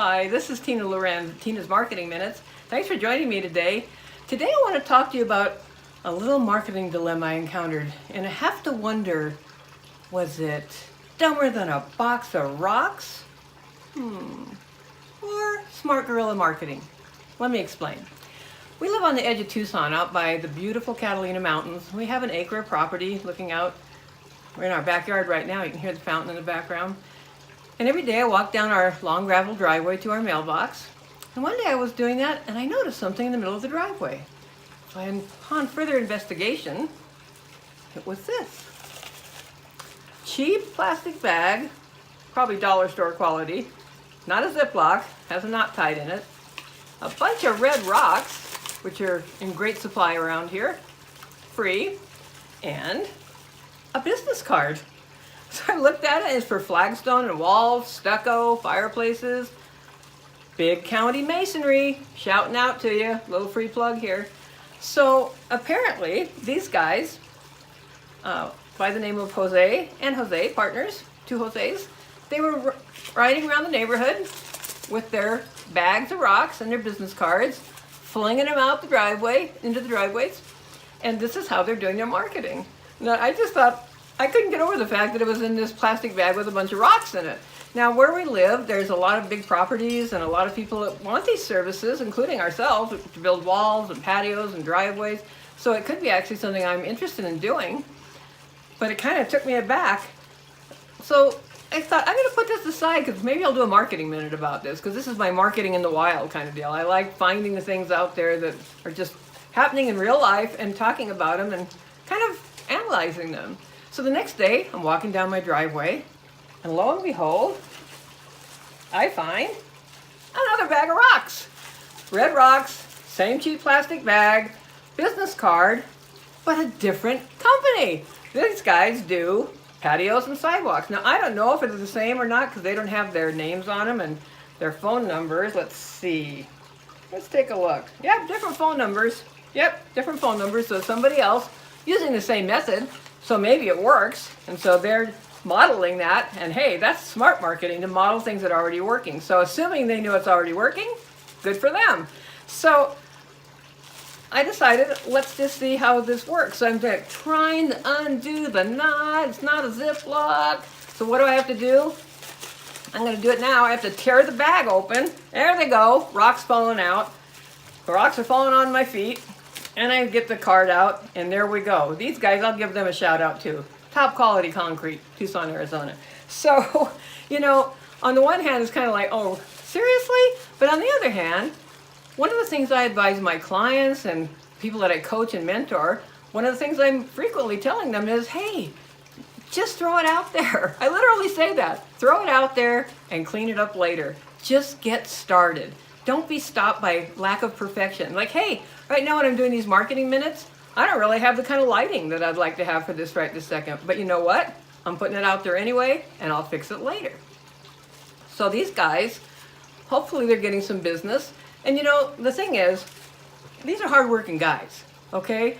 Hi, this is Tina Lorenz, Tina's Marketing Minutes. Thanks for joining me today. Today I want to talk to you about a little marketing dilemma I encountered, and I have to wonder, was it dumber than a box of rocks? Or smart guerrilla marketing? Let me explain. We live on the edge of Tucson, out by the beautiful Catalina Mountains. We have an acre of property looking out. We're in our backyard right now. You can hear the fountain in the background. And every day I walk down our long gravel driveway to our mailbox. And one day I was doing that and I noticed something in the middle of the driveway. So upon further investigation, it was this. Cheap plastic bag, probably dollar store quality, not a Ziploc, has a knot tied in it, a bunch of red rocks, which are in great supply around here, free, and a business card. So I looked at it, it's for flagstone and walls, stucco, fireplaces, big county masonry, shouting out to you, little free plug here. So apparently these guys, by the name of Jose and Jose, partners, two Jose's, they were riding around the neighborhood with their bags of rocks and their business cards, flinging them out the driveway, into the driveways, and this is how they're doing their marketing. Now I just thought, I couldn't get over the fact that it was in this plastic bag with a bunch of rocks in it. Now where we live, there's a lot of big properties and a lot of people that want these services, including ourselves, to build walls and patios and driveways. So it could be actually something I'm interested in doing, but it kind of took me aback. So I thought, I'm gonna put this aside because maybe I'll do a marketing minute about this, because this is my marketing in the wild kind of deal. I like finding the things out there that are just happening in real life and talking about them and kind of analyzing them. So the next day, I'm walking down my driveway, and lo and behold, I find another bag of rocks. Red rocks, same cheap plastic bag, business card, but a different company. These guys do patios and sidewalks. Now, I don't know if it's the same or not because they don't have their names on them and their phone numbers. Let's see. Let's take a look. Yep, different phone numbers. Yep, different phone numbers. So somebody else using the same method. So maybe it works, and so they're modeling that, and hey, that's smart marketing, to model things that are already working. So assuming they knew it's already working, good for them. So I decided, let's just see how this works. So I'm trying to undo the knot. It's not a Ziploc. So what do I have to do? I'm going to do it now. I have to tear the bag open. There they go. Rocks falling out. The rocks are falling on my feet. And I get the card out, and there we go. These guys, I'll give them a shout out too. Top quality concrete, Tucson, Arizona. So, you know, on the one hand, it's kind of like, oh, seriously? But on the other hand, one of the things I advise my clients and people that I coach and mentor, one of the things I'm frequently telling them is, hey, just throw it out there. I literally say that. Throw it out there and clean it up later. Just get started. Don't be stopped by lack of perfection. Like, hey, right now when I'm doing these marketing minutes, I don't really have the kind of lighting that I'd like to have for this right this second. But you know what? I'm putting it out there anyway, and I'll fix it later. So these guys, hopefully they're getting some business. And you know, the thing is, these are hardworking guys, okay?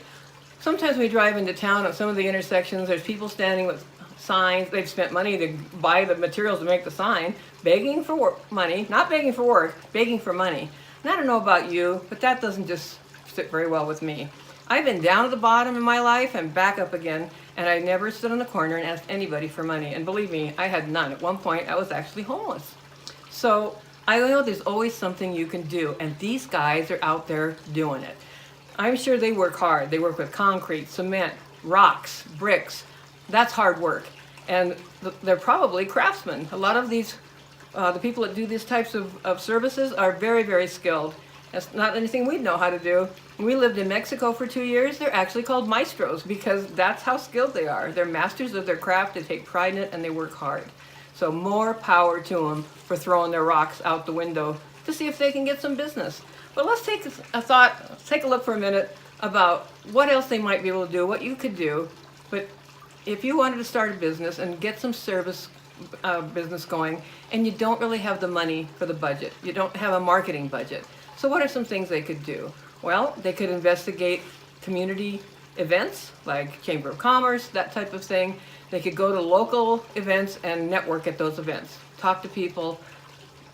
Sometimes we drive into town at some of the intersections, there's people standing with signs. They've spent money to buy the materials to make the sign, begging for money, not begging for work, begging for money. And I don't know about you, but that doesn't just sit very well with me. I've been down at the bottom in my life and back up again, and I never stood on the corner and asked anybody for money. And believe me, I had none. At one point, I was actually homeless. So I know there's always something you can do, and these guys are out there doing it. I'm sure they work hard. They work with concrete, cement, rocks, bricks. That's hard work. And they're probably craftsmen. A lot of these, the people that do these types of services are very, very skilled. That's not anything we'd know how to do. When we lived in Mexico for 2 years, they're actually called maestros because that's how skilled they are. They're masters of their craft, they take pride in it, and they work hard. So more power to them for throwing their rocks out the window to see if they can get some business. But let's take a look for a minute about what else they might be able to do, what you could do. But if you wanted to start a business and get some service business going, and you don't really have the money for the budget, you don't have a marketing budget, so what are some things they could do? Well, they could investigate community events like Chamber of Commerce, that type of thing. They could go to local events and network at those events. Talk to people,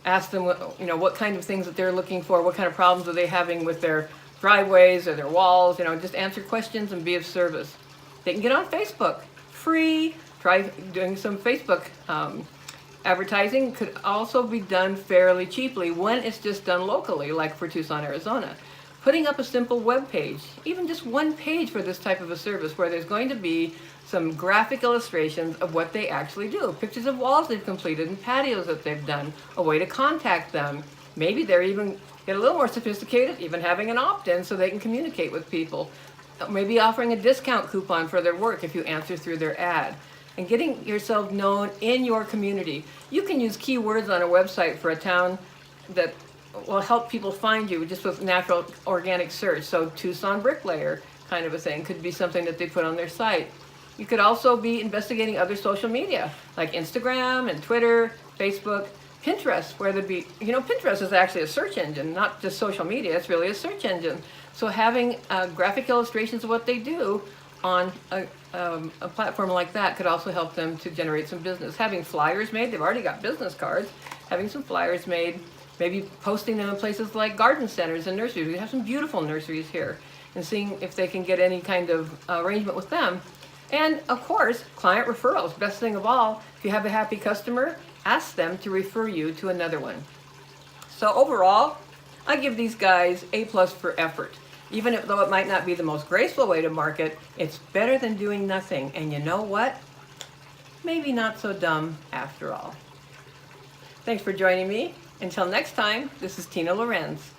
Ask them what kind of things that they're looking for, what kind of problems are they having with their driveways or their walls. Just answer questions and be of service. They can get on Facebook, free. Try doing some Facebook advertising. Could also be done fairly cheaply when it's just done locally, like for Tucson, Arizona. Putting up a simple web page, even just one page for this type of a service, where there's going to be some graphic illustrations of what they actually do, pictures of walls they've completed and patios that they've done, a way to contact them. Maybe they're even get a little more sophisticated, even having an opt-in so they can communicate with people. Maybe offering a discount coupon for their work if you answer through their ad. And getting yourself known in your community. You can use keywords on a website for a town that will help people find you just with natural organic search. So Tucson bricklayer kind of a thing could be something that they put on their site. You could also be investigating other social media like Instagram and Twitter, Facebook, Pinterest, where there'd be, Pinterest is actually a search engine, not just social media, it's really a search engine. So having graphic illustrations of what they do on a platform like that could also help them to generate some business. Having flyers made, they've already got business cards, having some flyers made, maybe posting them in places like garden centers and nurseries. We have some beautiful nurseries here, and seeing if they can get any kind of arrangement with them. And of course, client referrals, best thing of all. If you have a happy customer, ask them to refer you to another one. So overall, I give these guys A+ for effort. Even though it might not be the most graceful way to market, it's better than doing nothing. And you know what? Maybe not so dumb after all. Thanks for joining me. Until next time, this is Tina Lorenz.